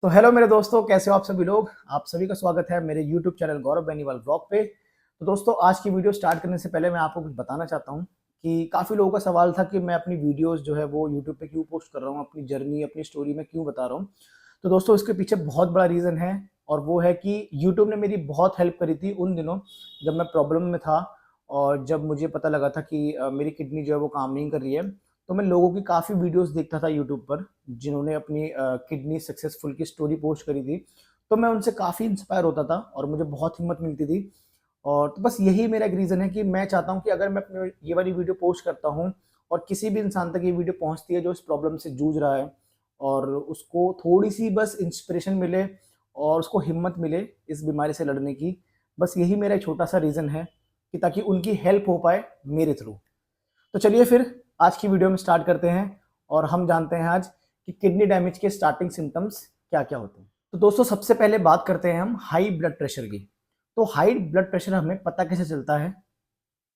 तो हेलो मेरे दोस्तों, कैसे हो आप सभी लोग। आप सभी का स्वागत है मेरे YouTube चैनल गौरव बेनीवाल ब्लॉग पे। तो दोस्तों, आज की वीडियो स्टार्ट करने से पहले मैं आपको कुछ बताना चाहता हूँ कि काफ़ी लोगों का सवाल था कि मैं अपनी वीडियोस जो है वो YouTube पे क्यों पोस्ट कर रहा हूँ, अपनी जर्नी अपनी स्टोरी में क्यों बता रहा हूँ। तो दोस्तों, इसके पीछे बहुत बड़ा रीज़न है और वो है कि YouTube ने मेरी बहुत हेल्प करी थी उन दिनों जब मैं प्रॉब्लम में था और जब मुझे पता लगा था कि मेरी किडनी जो है वो काम नहीं कर रही है। तो मैं लोगों की काफ़ी वीडियोस देखता था यूट्यूब पर जिन्होंने अपनी किडनी सक्सेसफुल की स्टोरी पोस्ट करी थी। तो मैं उनसे काफ़ी इंस्पायर होता था और मुझे बहुत हिम्मत मिलती थी। और तो बस यही मेरा एक रीज़न है कि मैं चाहता हूँ कि अगर मैं अपनी ये वाली वीडियो पोस्ट करता हूँ और किसी भी इंसान तक ये वीडियो पहुँचती है जो इस प्रॉब्लम से जूझ रहा है और उसको थोड़ी सी बस इंस्पिरेशन मिले और उसको हिम्मत मिले इस बीमारी से लड़ने की। बस यही मेरा एक छोटा सा रीज़न है कि ताकि उनकी हेल्प हो पाए मेरे थ्रू। तो चलिए फिर आज की वीडियो में स्टार्ट करते हैं और हम जानते हैं आज कि किडनी डैमेज के स्टार्टिंग सिम्टम्स क्या क्या होते हैं। तो दोस्तों, सबसे पहले बात करते हैं हम हाई ब्लड प्रेशर की। तो हाई ब्लड प्रेशर हमें पता कैसे चलता है?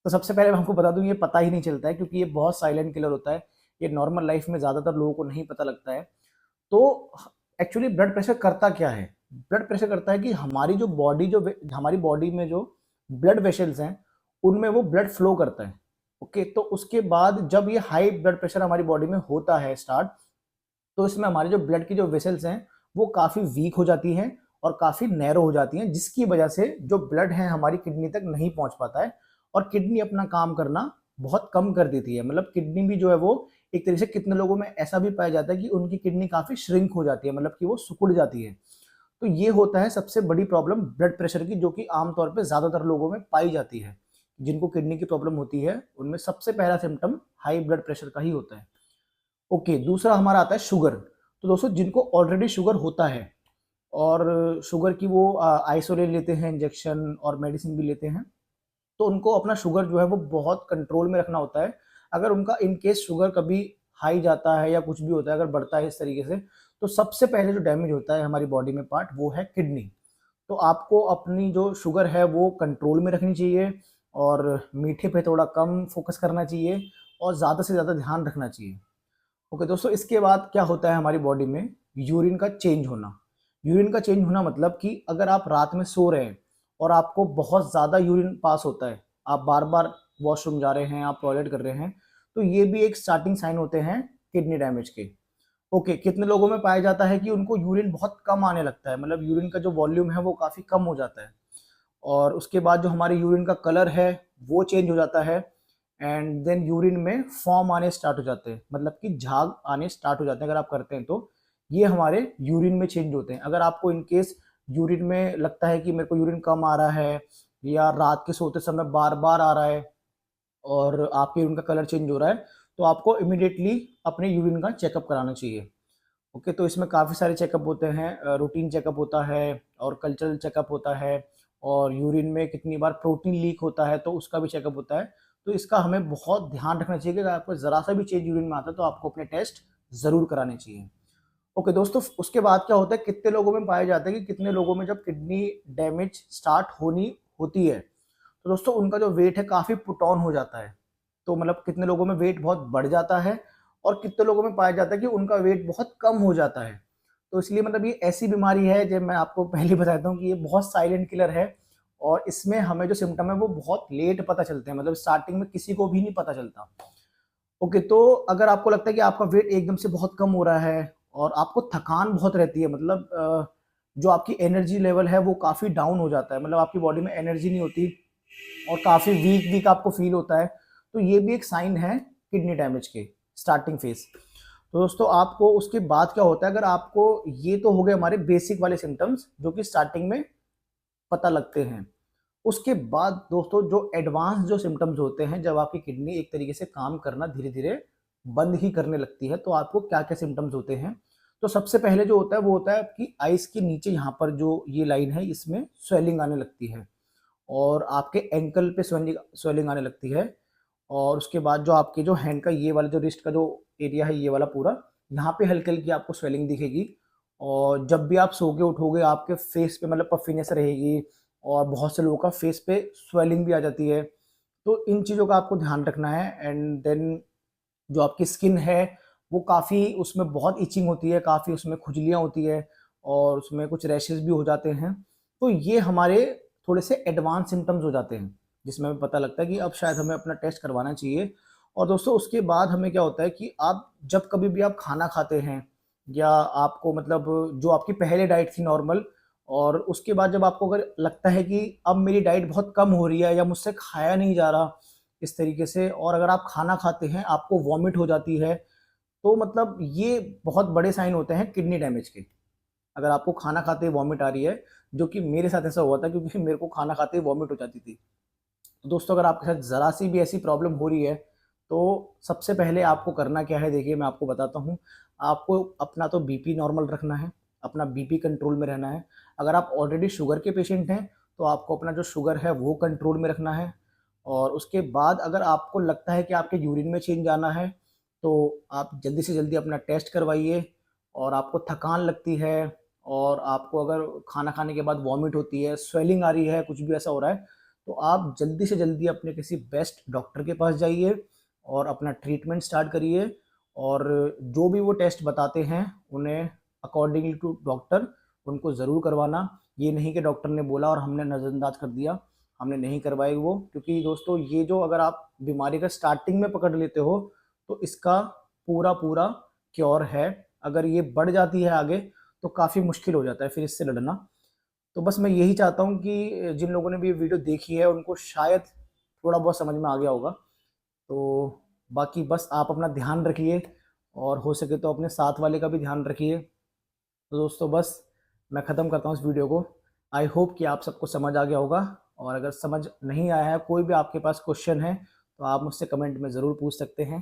तो सबसे पहले मैं आपको बता दूं, ये पता ही नहीं चलता है क्योंकि ये बहुत साइलेंट किलर होता है। ये नॉर्मल लाइफ में ज़्यादातर लोगों को नहीं पता लगता है। तो एक्चुअली ब्लड प्रेशर करता क्या है? ब्लड प्रेशर करता है कि हमारी बॉडी में जो ब्लड वेसल्स हैं उनमें वो ब्लड फ्लो करता है। ओके, तो उसके बाद जब ये हाई ब्लड प्रेशर हमारी बॉडी में होता है स्टार्ट, तो इसमें हमारे जो ब्लड की जो वेसल्स हैं वो काफ़ी वीक हो जाती हैं और काफ़ी नैरो हो जाती हैं, जिसकी वजह से जो ब्लड है हमारी किडनी तक नहीं पहुंच पाता है और किडनी अपना काम करना बहुत कम कर देती है। मतलब किडनी भी जो है वो एक तरीके से कितने लोगों में ऐसा भी पाया जाता है कि उनकी किडनी काफ़ी श्रिंक हो जाती है, मतलब कि वो सिकुड़ जाती है। तो ये होता है सबसे बड़ी प्रॉब्लम ब्लड प्रेशर की, जो कि आमतौर पे ज़्यादातर लोगों में पाई जाती है। जिनको किडनी की प्रॉब्लम होती है उनमें सबसे पहला सिम्टम हाई ब्लड प्रेशर का ही होता है। ओके, दूसरा हमारा आता है शुगर। तो दोस्तों, जिनको ऑलरेडी शुगर होता है और शुगर की वो आइसोलेट लेते हैं इंजेक्शन और मेडिसिन भी लेते हैं, तो उनको अपना शुगर जो है वो बहुत कंट्रोल में रखना होता है। अगर उनका इन केस शुगर कभी हाई जाता है या कुछ भी होता है, अगर बढ़ता है इस तरीके से, तो सबसे पहले जो डैमेज होता है हमारी बॉडी में पार्ट वो है किडनी। तो आपको अपनी जो शुगर है वो कंट्रोल में रखनी चाहिए और मीठे पे थोड़ा कम फोकस करना चाहिए और ज़्यादा से ज़्यादा ध्यान रखना चाहिए। ओके दोस्तों, इसके बाद क्या होता है हमारी बॉडी में? यूरिन का चेंज होना। यूरिन का चेंज होना मतलब कि अगर आप रात में सो रहे हैं और आपको बहुत ज़्यादा यूरिन पास होता है, आप बार बार वॉशरूम जा रहे हैं, आप टॉयलेट कर रहे हैं, तो ये भी एक स्टार्टिंग साइन होते हैं किडनी डैमेज के। ओके, कितने लोगों में पाया जाता है कि उनको यूरिन बहुत कम आने लगता है, मतलब यूरिन का जो वॉल्यूम है वो काफ़ी कम हो जाता है और उसके बाद जो हमारे यूरिन का कलर है वो चेंज हो जाता है एंड देन यूरिन में फॉर्म आने स्टार्ट हो जाते हैं, मतलब कि झाग आने स्टार्ट हो जाते हैं अगर आप करते हैं तो। ये हमारे यूरिन में चेंज होते हैं। अगर आपको इन केस यूरिन में लगता है कि मेरे को यूरिन कम आ रहा है या रात के सोते समय बार बार आ रहा है और आपके यूरिन का कलर चेंज हो रहा है, तो आपको इमिडिएटली अपने यूरिन का चेकअप कराना चाहिए। ओके, तो इसमें काफ़ी सारे चेकअप होते हैं। रूटीन चेकअप होता है और कल्चरल चेकअप होता है और यूरिन में कितनी बार प्रोटीन लीक होता है तो उसका भी चेकअप होता है। तो इसका हमें बहुत ध्यान रखना चाहिए कि अगर आपको ज़रा सा भी चेंज यूरिन में आता है तो आपको अपने टेस्ट ज़रूर कराने चाहिए। ओके दोस्तों, उसके बाद क्या होता है, कितने लोगों में पाया जाता है कि कितने लोगों में जब किडनी डैमेज स्टार्ट होनी होती है तो दोस्तों उनका जो वेट है काफ़ी पुट ऑन हो जाता है। तो मतलब कितने लोगों में वेट बहुत बढ़ जाता है और कितने लोगों में पाया जाता है कि उनका वेट बहुत कम हो जाता है। तो इसलिए मतलब ये ऐसी बीमारी है, जब मैं आपको पहले बताता हूँ कि ये बहुत साइलेंट किलर है और इसमें हमें जो सिम्टम है वो बहुत लेट पता चलते हैं, मतलब स्टार्टिंग में किसी को भी नहीं पता चलता। ओके, तो अगर आपको लगता है कि आपका वेट एकदम से बहुत कम हो रहा है और आपको थकान बहुत रहती है, मतलब जो आपकी एनर्जी लेवल है वो काफ़ी डाउन हो जाता है, मतलब आपकी बॉडी में एनर्जी नहीं होती और काफ़ी वीक वीक आपको फील होता है, तो ये भी एक साइन है किडनी डैमेज के स्टार्टिंग फेज। तो दोस्तों, आपको उसके बाद क्या होता है, अगर आपको ये तो हो गए हमारे बेसिक वाले सिम्टम्स जो कि स्टार्टिंग में पता लगते हैं। उसके बाद दोस्तों जो एडवांस जो सिम्टम्स होते हैं, जब आपकी किडनी एक तरीके से काम करना धीरे धीरे बंद ही करने लगती है, तो आपको क्या क्या सिम्टम्स होते हैं? तो सबसे पहले जो होता है वो होता है आपकी आइस के नीचे, यहाँ पर जो ये लाइन है इसमें स्वेलिंग आने लगती है और आपके एंकल पे स्वेलिंग स्वेलिंग आने लगती है और उसके बाद जो आपके जो हैंड का ये वाला जो रिस्ट का जो एरिया है ये वाला पूरा, यहाँ पे हल्की हल्की आपको स्वेलिंग दिखेगी और जब भी आप सो के उठोगे आपके फेस पे मतलब पफिनेस रहेगी और बहुत से लोगों का फेस पे स्वेलिंग भी आ जाती है। तो इन चीज़ों का आपको ध्यान रखना है एंड देन जो आपकी स्किन है वो काफ़ी उसमें बहुत इचिंग होती है, काफ़ी उसमें खुजलियाँ होती है और उसमें कुछ रैशेस भी हो जाते हैं। तो ये हमारे थोड़े से एडवांस सिम्टम्स हो जाते हैं, जिसमें हमें पता लगता है कि अब शायद हमें अपना टेस्ट करवाना चाहिए। और दोस्तों उसके बाद हमें क्या होता है कि आप जब कभी भी आप खाना खाते हैं, या आपको मतलब जो आपकी पहले डाइट थी नॉर्मल, और उसके बाद जब आपको अगर लगता है कि अब मेरी डाइट बहुत कम हो रही है या मुझसे खाया नहीं जा रहा इस तरीके से, और अगर आप खाना खाते हैं आपको वॉमिट हो जाती है, तो मतलब ये बहुत बड़े साइन होते हैं किडनी डैमेज के। अगर आपको खाना खाते ही वॉमिट आ रही है, जो कि मेरे साथ ऐसा हुआ था, क्योंकि मेरे को खाना खाते ही वॉमिट हो जाती थी। तो दोस्तों अगर आपके साथ ज़रा सी भी ऐसी प्रॉब्लम हो रही है, तो सबसे पहले आपको करना क्या है, देखिए मैं आपको बताता हूँ। आपको अपना तो बीपी नॉर्मल रखना है, अपना बीपी कंट्रोल में रहना है। अगर आप ऑलरेडी शुगर के पेशेंट हैं, तो आपको अपना जो शुगर है वो कंट्रोल में रखना है। और उसके बाद अगर आपको लगता है कि आपके यूरिन में चेंज आना है, तो आप जल्दी से जल्दी अपना टेस्ट करवाइए। और आपको थकान लगती है, और आपको अगर खाना खाने के बाद वॉमिट होती है, स्वेलिंग आ रही है, कुछ भी ऐसा हो रहा है, तो आप जल्दी से जल्दी अपने किसी बेस्ट डॉक्टर के पास जाइए और अपना ट्रीटमेंट स्टार्ट करिए। और जो भी वो टेस्ट बताते हैं उन्हें अकॉर्डिंगली टू डॉक्टर उनको ज़रूर करवाना। ये नहीं कि डॉक्टर ने बोला और हमने नज़रअंदाज कर दिया, हमने नहीं करवाई वो। क्योंकि दोस्तों ये जो अगर आप बीमारी का स्टार्टिंग में पकड़ लेते हो, तो इसका पूरा पूरा क्योर है। अगर ये बढ़ जाती है आगे, तो काफ़ी मुश्किल हो जाता है फिर इससे लड़ना। तो बस मैं यही चाहता हूँ कि जिन लोगों ने भी ये वीडियो देखी है उनको शायद थोड़ा बहुत समझ में आ गया होगा। तो बाकी बस आप अपना ध्यान रखिए, और हो सके तो अपने साथ वाले का भी ध्यान रखिए। तो दोस्तों बस मैं ख़त्म करता हूँ इस वीडियो को। आई होप कि आप सबको समझ आ गया होगा। और अगर समझ नहीं आया है, कोई भी आपके पास क्वेश्चन है, तो आप मुझसे कमेंट में ज़रूर पूछ सकते हैं।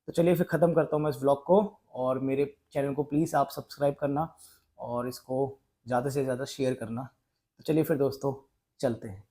तो चलिए फिर ख़त्म करता हूँ मैं इस व्लॉग को। और मेरे चैनल को प्लीज़ आप सब्सक्राइब करना, और इसको ज़्यादा से ज़्यादा शेयर करना। तो चलिए फिर दोस्तों, चलते हैं।